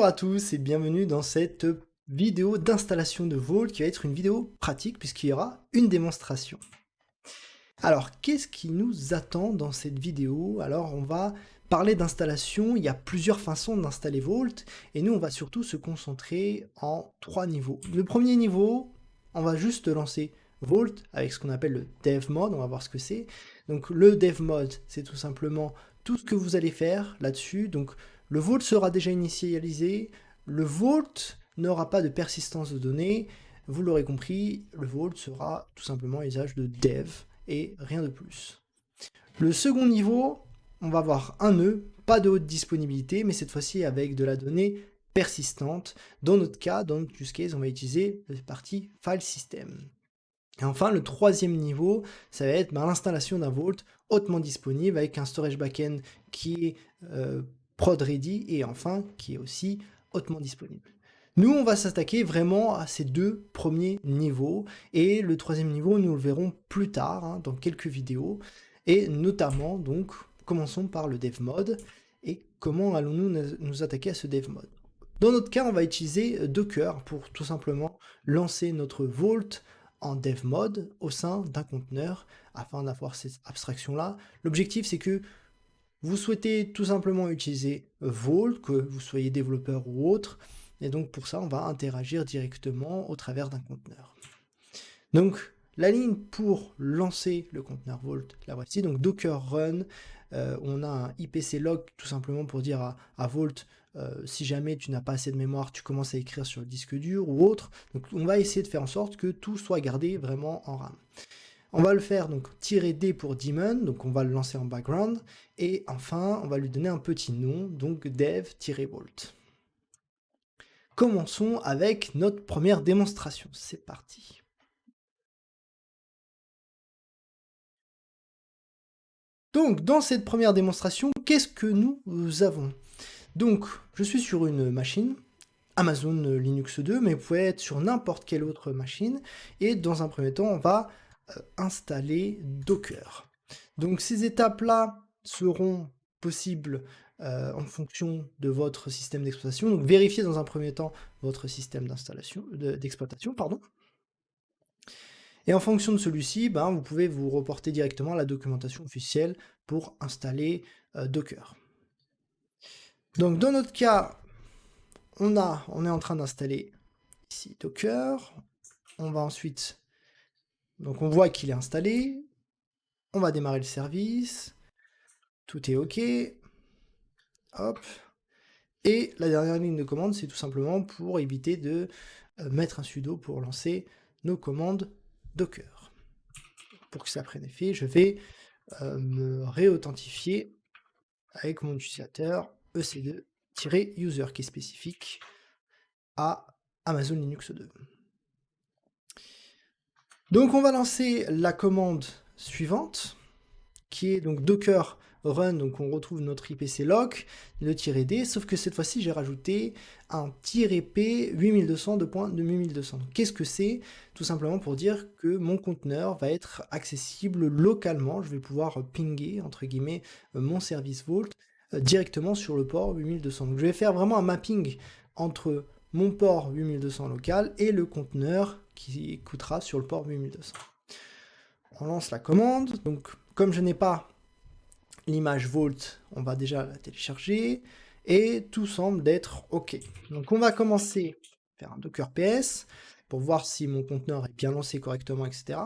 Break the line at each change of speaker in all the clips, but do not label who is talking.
Bonjour à tous et bienvenue dans cette vidéo d'installation de Vault qui va être une vidéo pratique puisqu'il y aura une démonstration. Alors, qu'est-ce qui nous attend dans cette vidéo? Alors, on va parler d'installation, il y a plusieurs façons d'installer Vault et nous, on va surtout se concentrer en 3 niveaux. Le premier niveau, on va juste lancer Vault avec ce qu'on appelle le dev mode, on va voir ce que c'est. Donc le dev mode, c'est tout simplement tout ce que vous allez faire là-dessus. Donc le Vault sera déjà initialisé, le Vault n'aura pas de persistance de données, vous l'aurez compris, le Vault sera tout simplement usage de dev et rien de plus. Le second niveau, on va avoir un nœud, pas de haute disponibilité, mais cette fois-ci avec de la donnée persistante. Dans notre cas, dans notre use case, on va utiliser la partie file system. Et enfin, le troisième niveau, ça va être l'installation d'un Vault hautement disponible avec un storage backend qui est prod ready et enfin qui est aussi hautement disponible. Nous, on va s'attaquer vraiment à ces deux premiers niveaux et le troisième niveau, nous le verrons plus tard dans quelques vidéos et notamment, donc, commençons par le dev mode et comment allons-nous nous attaquer à ce dev mode. Dans notre cas, on va utiliser Docker pour tout simplement lancer notre Vault en dev mode au sein d'un conteneur afin d'avoir cette abstraction-là. L'objectif, c'est que vous souhaitez tout simplement utiliser Vault, que vous soyez développeur ou autre, et donc pour ça, on va interagir directement au travers d'un conteneur. Donc, la ligne pour lancer le conteneur Vault, la voici, donc Docker run, on a un IPC log tout simplement pour dire à Vault, si jamais tu n'as pas assez de mémoire, tu commences à écrire sur le disque dur ou autre. Donc on va essayer de faire en sorte que tout soit gardé vraiment en RAM. On va le faire donc -d pour daemon, donc on va le lancer en background, et enfin on va lui donner un petit nom, donc dev-vault. Commençons avec notre première démonstration, c'est parti. Donc dans cette première démonstration, qu'est-ce que nous avons? Donc je suis sur une machine, Amazon Linux 2, mais vous pouvez être sur n'importe quelle autre machine, et dans un premier temps, on va installer Docker. Donc ces étapes-là seront possibles en fonction de votre système d'exploitation. Donc vérifiez dans un premier temps votre système d'exploitation, pardon. Et en fonction de celui-ci, vous pouvez vous reporter directement à la documentation officielle pour installer Docker. Donc dans notre cas, on est en train d'installer ici Docker. On va ensuite, donc on voit qu'il est installé. On va démarrer le service. Tout est OK. Hop. Et la dernière ligne de commande, c'est tout simplement pour éviter de mettre un sudo pour lancer nos commandes Docker. Pour que ça prenne effet, je vais me réauthentifier avec mon utilisateur ec2-user qui est spécifique à Amazon Linux 2. Donc on va lancer la commande suivante, qui est donc docker run, donc on retrouve notre IPC lock, le -d, sauf que cette fois-ci j'ai rajouté un -p 8200.2200. Qu'est-ce que c'est? Tout simplement pour dire que mon conteneur va être accessible localement, je vais pouvoir pinguer, entre guillemets, mon service Vault directement sur le port 8200. Donc je vais faire vraiment un mapping entre mon port 8200 local et le conteneur qui écoutera sur le port 8200. On lance la commande, donc comme je n'ai pas l'image Vault, on va déjà la télécharger, et tout semble d'être OK. Donc on va commencer à faire un docker ps, pour voir si mon conteneur est bien lancé correctement, etc.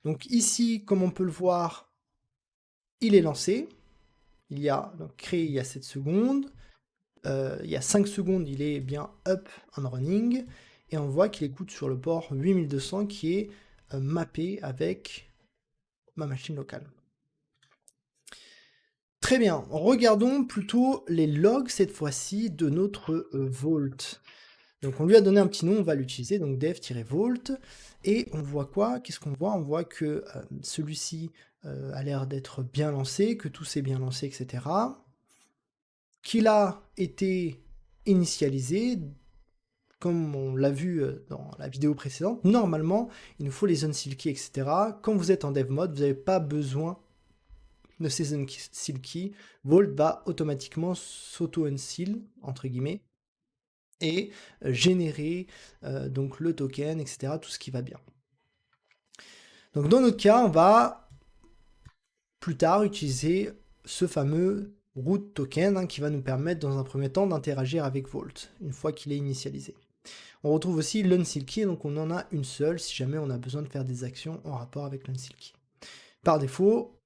Donc ici, comme on peut le voir, il est lancé, il y a donc créé il y a 7 secondes, il y a 5 secondes, il est bien up and running, et on voit qu'il écoute sur le port 8200 qui est mappé avec ma machine locale. Très bien, regardons plutôt les logs cette fois-ci de notre Vault. Donc on lui a donné un petit nom, on va l'utiliser, donc dev-vault, et on voit quoi? Qu'est-ce qu'on voit? On voit que celui-ci a l'air d'être bien lancé, que tout s'est bien lancé, etc. Qu'il a été initialisé, comme on l'a vu dans la vidéo précédente, normalement, il nous faut les unseal-keys, etc. Quand vous êtes en dev mode, vous n'avez pas besoin de ces unseal keys. Vault va automatiquement s'auto-unseal, entre guillemets, et générer donc le token, etc., tout ce qui va bien. Donc dans notre cas, on va plus tard utiliser ce fameux root token qui va nous permettre dans un premier temps d'interagir avec Vault, une fois qu'il est initialisé. On retrouve aussi l'unseal-key, donc on en a une seule si jamais on a besoin de faire des actions en rapport avec l'unseal-key. Par défaut,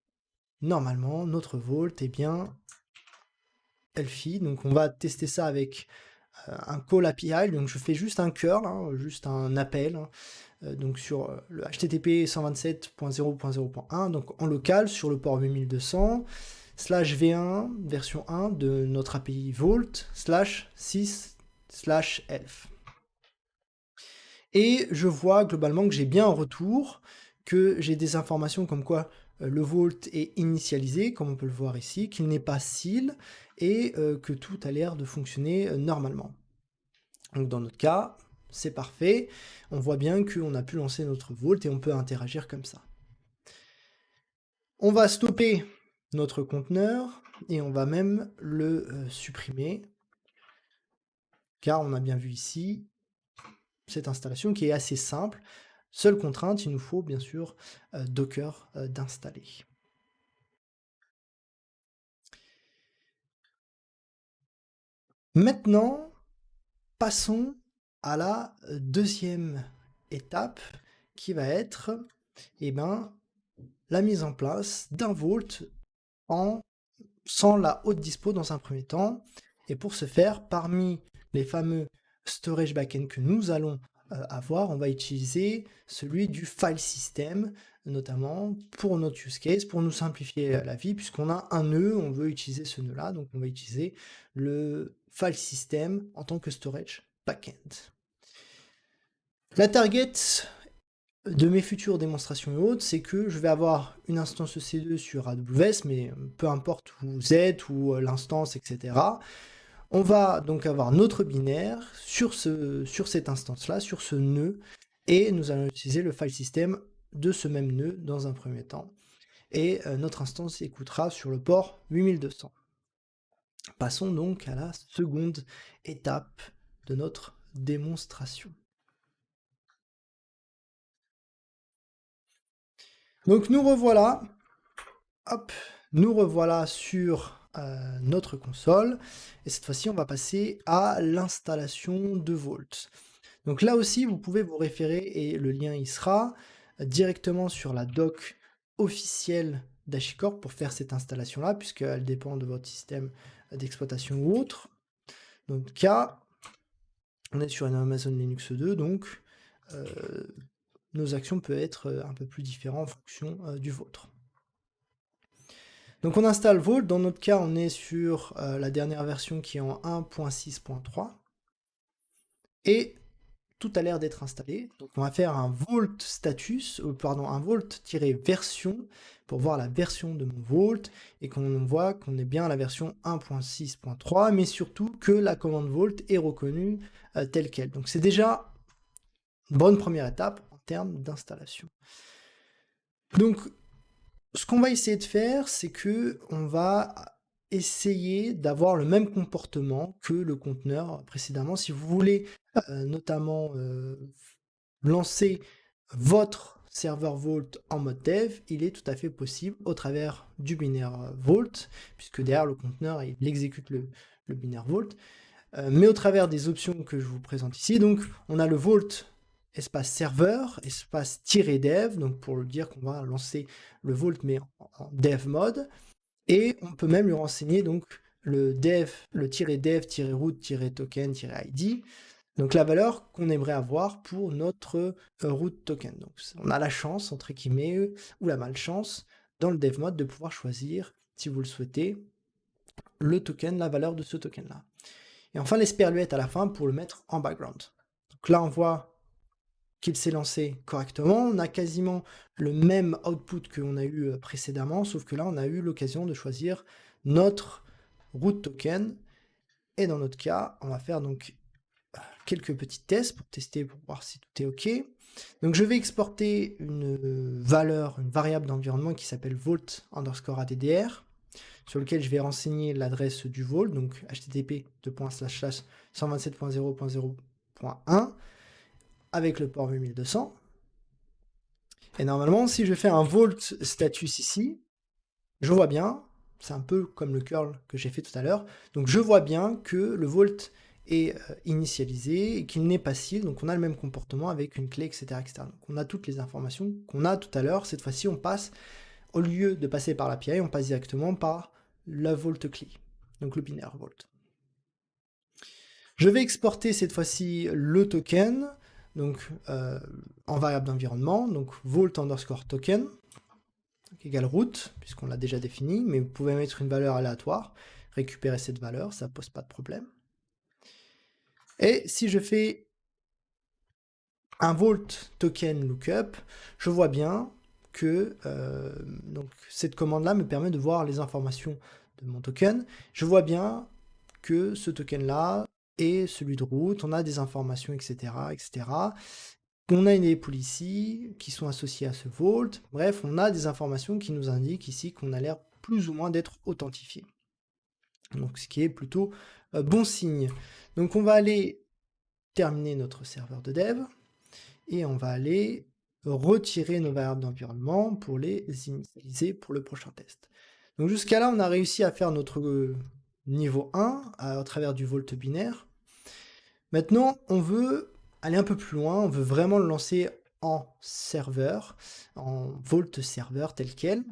normalement, notre Vault est bien healthy, donc on va tester ça avec un call API, donc je fais juste un curl, juste un appel, donc sur le HTTP 127.0.0.1, donc en local sur le port 8200, /v1 version 1 de notre API Vault, /6/elf. Et je vois globalement que j'ai bien un retour, que j'ai des informations comme quoi le Vault est initialisé, comme on peut le voir ici, qu'il n'est pas seal, et que tout a l'air de fonctionner normalement. Donc dans notre cas, c'est parfait, on voit bien qu'on a pu lancer notre Vault et on peut interagir comme ça. On va stopper notre conteneur, et on va même le supprimer, car on a bien vu ici cette installation qui est assez simple. Seule contrainte, il nous faut bien sûr Docker d'installer. Maintenant, passons à la deuxième étape qui va être la mise en place d'un Vault sans la haute dispo dans un premier temps. Et pour ce faire, parmi les fameux storage backend que nous allons avoir, on va utiliser celui du file system, notamment pour notre use case, pour nous simplifier la vie, puisqu'on a un nœud, on veut utiliser ce nœud-là, donc on va utiliser le file system en tant que storage backend. La target de mes futures démonstrations et autres, c'est que je vais avoir une instance EC2 sur AWS, mais peu importe où vous êtes, ou l'instance, etc. On va donc avoir notre binaire sur cette instance-là, sur ce nœud, et nous allons utiliser le file system de ce même nœud dans un premier temps. Et notre instance écoutera sur le port 8200. Passons donc à la seconde étape de notre démonstration. Donc nous revoilà, sur notre console, et cette fois-ci on va passer à l'installation de Vault. Donc là aussi vous pouvez vous référer, et le lien y sera, directement sur la doc officielle d'HashiCorp pour faire cette installation-là, puisqu'elle dépend de votre système d'exploitation ou autre. Dans notre cas, on est sur une Amazon Linux 2, donc nos actions peuvent être un peu plus différentes en fonction du vôtre. Donc on installe Vault, dans notre cas on est sur la dernière version qui est en 1.6.3, et tout a l'air d'être installé. Donc on va faire un Vault status, un Vault-version, pour voir la version de mon Vault, et qu'on voit qu'on est bien à la version 1.6.3, mais surtout que la commande Vault est reconnue telle qu'elle. Donc c'est déjà une bonne première étape en termes d'installation. Donc ce qu'on va essayer de faire, c'est que on va essayer d'avoir le même comportement que le conteneur précédemment. Si vous voulez notamment lancer votre serveur Vault en mode dev, il est tout à fait possible au travers du binaire Vault, puisque derrière le conteneur il exécute le binaire Vault, mais au travers des options que je vous présente ici. Donc on a le Vault espace serveur, espace -dev, donc pour le dire qu'on va lancer le Vault mais en dev mode, et on peut même lui renseigner donc le dev, le -dev, -root, -token, -id, donc la valeur qu'on aimerait avoir pour notre root token. Donc on a la chance, entre guillemets, ou la malchance, dans le dev mode de pouvoir choisir, si vous le souhaitez, le token, la valeur de ce token-là. Et enfin l'esperluette à la fin pour le mettre en background. Donc là on voit qu'il s'est lancé correctement, on a quasiment le même output qu'on a eu précédemment, sauf que là on a eu l'occasion de choisir notre root token, et dans notre cas, on va faire donc quelques petits tests pour tester, pour voir si tout est ok. Donc je vais exporter une variable d'environnement qui s'appelle vault_addr, sur lequel je vais renseigner l'adresse du vault, donc http://127.0.0.1 avec le port 8200. Et normalement, si je fais un vault status ici, je vois bien, c'est un peu comme le curl que j'ai fait tout à l'heure, donc je vois bien que le vault est initialisé et qu'il n'est pas sealed, donc on a le même comportement avec une clé, etc., etc. Donc on a toutes les informations qu'on a tout à l'heure. Cette fois-ci, on passe, au lieu de passer par l'API, on passe directement par la vault clé, donc le binaire vault. Je vais exporter cette fois-ci le token, donc en variable d'environnement, donc vault_token, égale route, puisqu'on l'a déjà défini, mais vous pouvez mettre une valeur aléatoire, récupérer cette valeur, ça pose pas de problème. Et si je fais un vault token lookup, je vois bien que donc cette commande-là me permet de voir les informations de mon token. Je vois bien que ce token-là est celui de route, on a des informations, etc., etc. On a des policies qui sont associées à ce vault. Bref, on a des informations qui nous indiquent ici qu'on a l'air plus ou moins d'être authentifié. Donc, ce qui est plutôt bon signe. Donc, on va aller terminer notre serveur de dev et on va aller retirer nos variables d'environnement pour les initialiser pour le prochain test. Donc, jusqu'à là, on a réussi à faire notre niveau 1 à travers du vault binaire. Maintenant, on veut aller un peu plus loin, on veut vraiment le lancer en serveur, en vault serveur tel quel.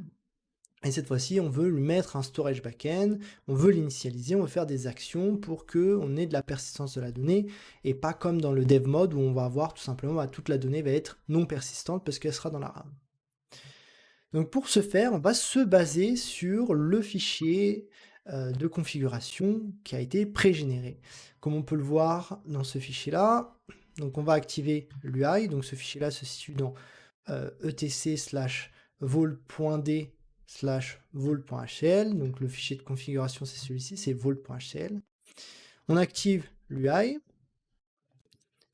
Et cette fois-ci, on veut lui mettre un storage backend, on veut l'initialiser, on veut faire des actions pour qu'on ait de la persistance de la donnée, et pas comme dans le dev mode où on va avoir tout simplement toute la donnée va être non persistante parce qu'elle sera dans la RAM. Donc pour ce faire, on va se baser sur le fichier de configuration qui a été pré-généré. Comme on peut le voir dans ce fichier-là, donc on va activer l'UI, donc ce fichier-là se situe dans etc/vol.d/vol.hl, donc le fichier de configuration c'est celui-ci, c'est vol.hl. On active l'UI,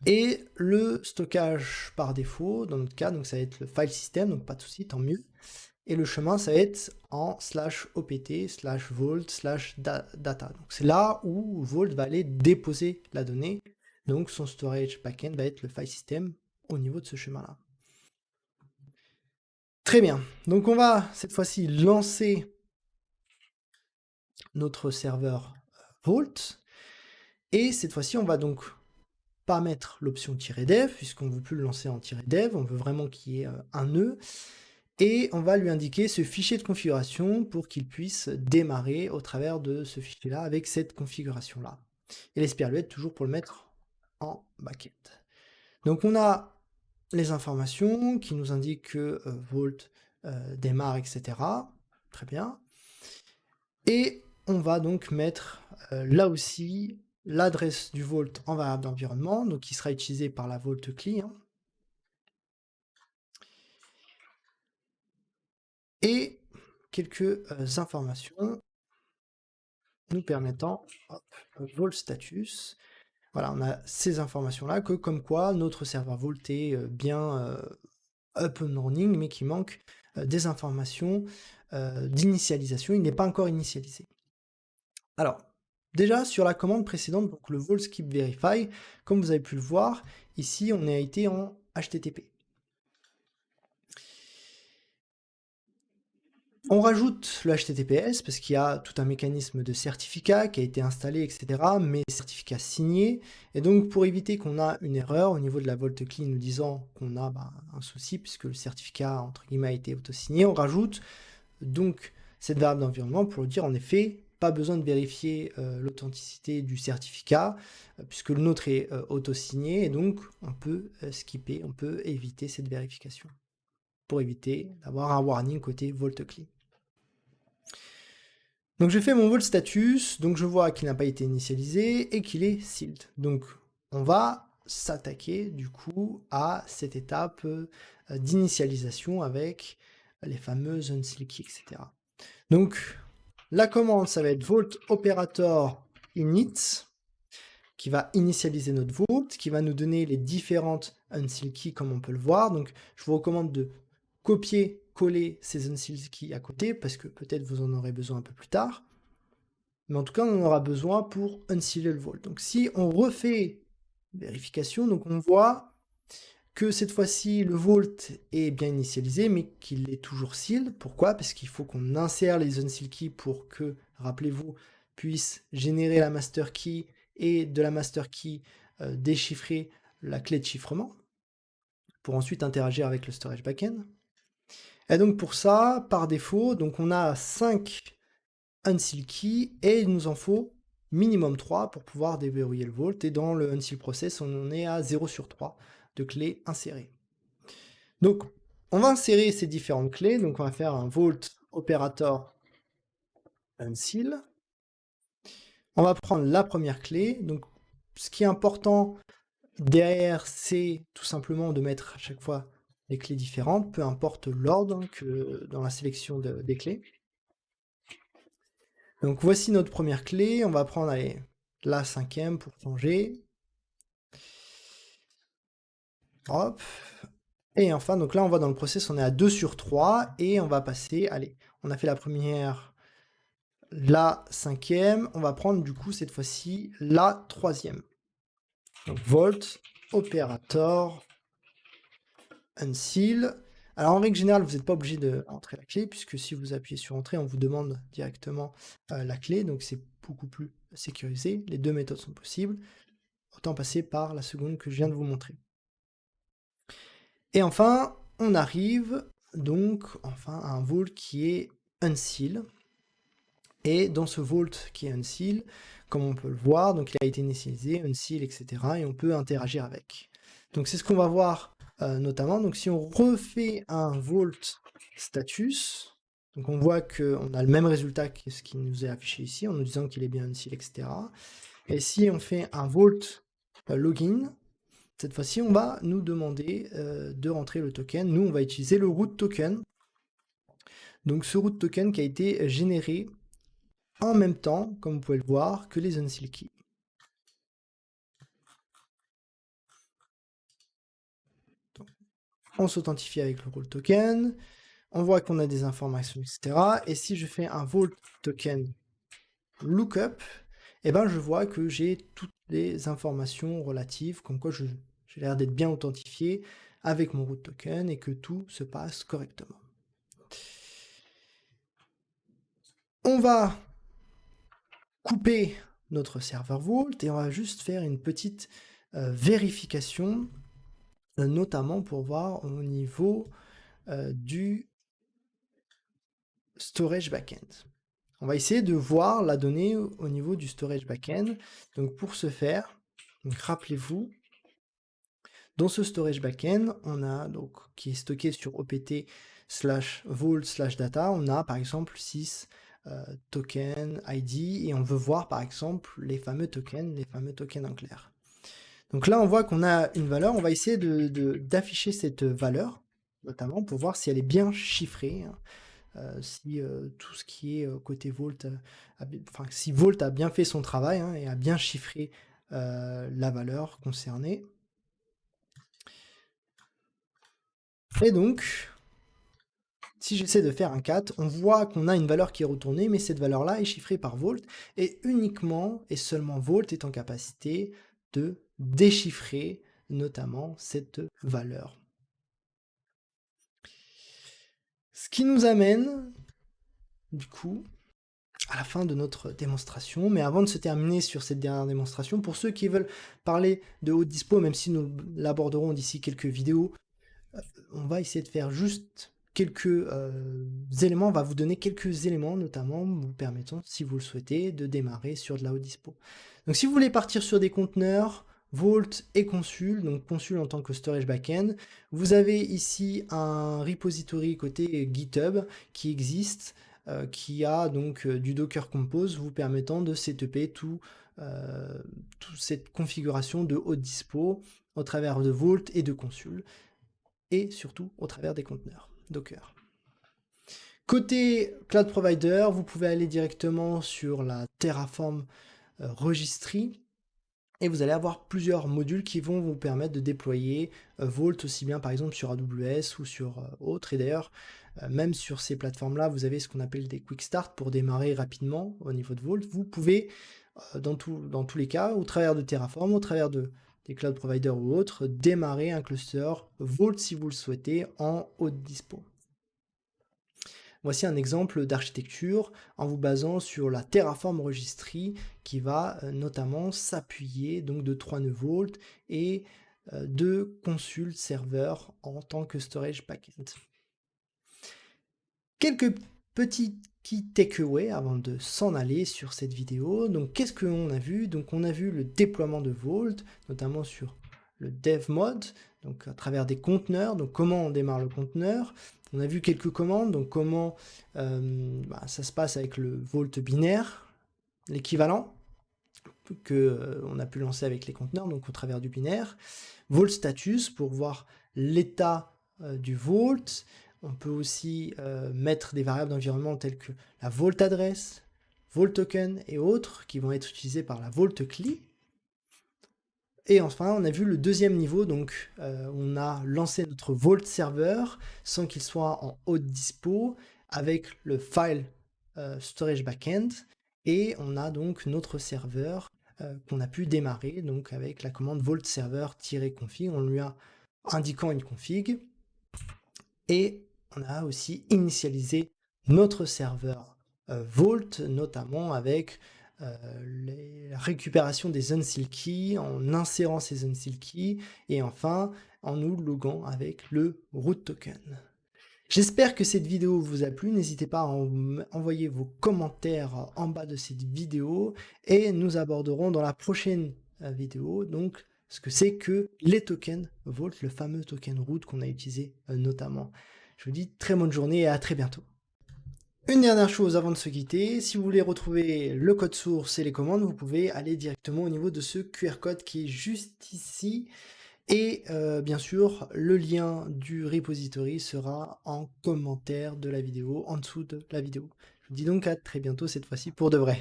et le stockage par défaut, dans notre cas, donc ça va être le file system, donc pas de souci, tant mieux. Et le chemin, ça va être en /opt/vault/data. Donc c'est là où Vault va aller déposer la donnée. Donc son storage backend va être le file system au niveau de ce chemin-là. Très bien. Donc on va cette fois-ci lancer notre serveur Vault. Et cette fois-ci, on va donc pas mettre l'option "-dev", puisqu'on ne veut plus le lancer en "-dev", on veut vraiment qu'il y ait un nœud. Et on va lui indiquer ce fichier de configuration pour qu'il puisse démarrer au travers de ce fichier-là avec cette configuration-là. Et l'SPRLUET toujours pour le mettre en backend. Donc on a les informations qui nous indiquent que Vault démarre, etc. Très bien. Et on va donc mettre là aussi l'adresse du Vault en variable d'environnement, donc qui sera utilisée par la Vault client. Et quelques informations nous permettant, Vault status, voilà, on a ces informations-là, que comme quoi notre serveur Vault est bien up and running, mais qu'il manque des informations d'initialisation, il n'est pas encore initialisé. Alors, déjà sur la commande précédente, donc le Vault skip verify, comme vous avez pu le voir, ici on a été en HTTP. On rajoute le HTTPS parce qu'il y a tout un mécanisme de certificat qui a été installé, etc., mais certificat signé. Et donc, pour éviter qu'on a une erreur au niveau de la Vault CLI nous disant qu'on a un souci puisque le certificat, entre guillemets, a été auto-signé, on rajoute donc cette variable d'environnement pour dire, en effet, pas besoin de vérifier l'authenticité du certificat puisque le nôtre est auto-signé et donc on peut skipper, on peut éviter cette vérification pour éviter d'avoir un warning côté Vault CLI. Donc je fais mon Vault status, donc je vois qu'il n'a pas été initialisé et qu'il est sealed. Donc on va s'attaquer du coup à cette étape d'initialisation avec les fameuses unseal key, etc. Donc la commande, ça va être vault operator init, qui va initialiser notre vault, qui va nous donner les différentes unseal keys comme on peut le voir. Donc je vous recommande de copier coller ces unsealed keys à côté, parce que peut-être vous en aurez besoin un peu plus tard. Mais en tout cas, on en aura besoin pour unsealer le vault. Donc si on refait vérification, donc on voit que cette fois-ci, le vault est bien initialisé, mais qu'il est toujours sealed. Pourquoi? Parce qu'il faut qu'on insère les unsealed keys pour que, rappelez-vous, puisse générer la master key et de la master key déchiffrer la clé de chiffrement pour ensuite interagir avec le storage backend. Et donc pour ça, par défaut, donc on a 5 unsealed keys et il nous en faut minimum 3 pour pouvoir déverrouiller le vault. Et dans le unseal process, on en est à 0 sur 3 de clés insérées. Donc on va insérer ces différentes clés. Donc on va faire un vault operator unseal. On va prendre la première clé. Donc ce qui est important derrière, c'est tout simplement de mettre à chaque fois les clés différentes, peu importe l'ordre que dans la sélection des clés. Donc voici notre première clé, on va prendre allez, la 5e pour changer. Hop. Et enfin, donc là on voit dans le process, on est à 2 sur 3 et on va passer, allez, on a fait la première, la 5e, on va prendre du coup cette fois-ci la 3e. Donc vault operator unseal. Alors en règle générale, vous n'êtes pas obligé de entrer la clé, puisque si vous appuyez sur entrée, on vous demande directement la clé, donc c'est beaucoup plus sécurisé. Les deux méthodes sont possibles. Autant passer par la seconde que je viens de vous montrer. Et enfin, on arrive donc enfin à un vault qui est unseal. Et dans ce vault qui est unseal, comme on peut le voir, donc il a été initialisé, unseal, etc. Et on peut interagir avec. Donc c'est ce qu'on va voir notamment. Donc si on refait un vault status, donc on voit qu'on a le même résultat que ce qui nous est affiché ici, en nous disant qu'il est bien unseal, etc. Et si on fait un vault login, cette fois-ci on va nous demander de rentrer le token. Nous on va utiliser le root token. Donc ce root token qui a été généré en même temps, comme vous pouvez le voir, que les unsealed keys. Donc, on s'authentifie avec le root token, on voit qu'on a des informations, etc. Et si je fais un vault token lookup, eh ben je vois que j'ai toutes les informations relatives, comme quoi j'ai l'air d'être bien authentifié avec mon root token et que tout se passe correctement. On va couper notre serveur vault et on va juste faire une petite vérification, notamment pour voir au niveau du storage backend. On va essayer de voir la donnée au niveau du storage backend. Donc pour ce faire, rappelez-vous, dans ce storage backend, on a donc qui est stocké sur opt/vault/data, on a par exemple 6 token ID et on veut voir par exemple les fameux tokens en clair. Donc là on voit qu'on a une valeur, on va essayer d'afficher cette valeur, notamment pour voir si elle est bien chiffrée, si tout ce qui est côté Vault, si Vault a bien fait son travail et a bien chiffré la valeur concernée. Et donc, si j'essaie de faire un cat, on voit qu'on a une valeur qui est retournée, mais cette valeur-là est chiffrée par Vault, et uniquement et seulement Vault est en capacité de déchiffrer notamment cette valeur. Ce qui nous amène, du coup, à la fin de notre démonstration, mais avant de se terminer sur cette dernière démonstration, pour ceux qui veulent parler de haute dispo, même si nous l'aborderons d'ici quelques vidéos, on va essayer de faire juste quelques éléments, on va vous donner quelques éléments, notamment vous permettant, si vous le souhaitez, de démarrer sur de la haute dispo. Donc si vous voulez partir sur des conteneurs, Vault et Consul, donc Consul en tant que storage backend, vous avez ici un repository côté GitHub qui existe, qui a donc du Docker Compose vous permettant de setuper toute cette configuration de haute dispo au travers de Vault et de Consul, et surtout au travers des conteneurs Docker. Côté Cloud Provider, vous pouvez aller directement sur la Terraform Registry et vous allez avoir plusieurs modules qui vont vous permettre de déployer Vault aussi bien par exemple sur AWS ou sur autres. Et d'ailleurs, même sur ces plateformes-là, vous avez ce qu'on appelle des quick start pour démarrer rapidement au niveau de Vault. Vous pouvez, dans tous les cas, au travers de Terraform, au travers des cloud providers ou autres, démarrer un cluster Vault si vous le souhaitez en haute dispo. Voici un exemple d'architecture en vous basant sur la Terraform Registry qui va notamment s'appuyer donc de 3 nœuds Vault et de Consul Server en tant que storage backend. Quelques petits key takeaways avant de s'en aller sur cette vidéo. Donc qu'est-ce qu'on a vu? Donc on a vu le déploiement de Vault, notamment sur le dev mode, donc à travers des conteneurs, donc comment on démarre le conteneur. On a vu quelques commandes, donc comment ça se passe avec le Vault binaire, l'équivalent que on a pu lancer avec les conteneurs, donc au travers du binaire. Vault status pour voir l'état du Vault. On peut aussi mettre des variables d'environnement telles que la Vault adresse, Vault token et autres qui vont être utilisées par la Vault CLI. Et enfin, on a vu le deuxième niveau, donc on a lancé notre Vault Server sans qu'il soit en haute dispo avec le file storage backend et on a donc notre serveur qu'on a pu démarrer donc avec la commande vault server-config, on lui a indiquant une config et on a aussi initialisé notre serveur Vault, notamment avec la récupération des unseal keys, en insérant ces unseal keys, et enfin en nous loguant avec le root token. J'espère que cette vidéo vous a plu, n'hésitez pas à envoyer vos commentaires en bas de cette vidéo, et nous aborderons dans la prochaine vidéo donc ce que c'est que les tokens Vault, le fameux token root qu'on a utilisé notamment. Je vous dis très bonne journée et à très bientôt. Une dernière chose avant de se quitter, si vous voulez retrouver le code source et les commandes, vous pouvez aller directement au niveau de ce QR code qui est juste ici. Et bien sûr, le lien du repository sera en commentaire de la vidéo, en dessous de la vidéo. Je vous dis donc à très bientôt cette fois-ci pour de vrai.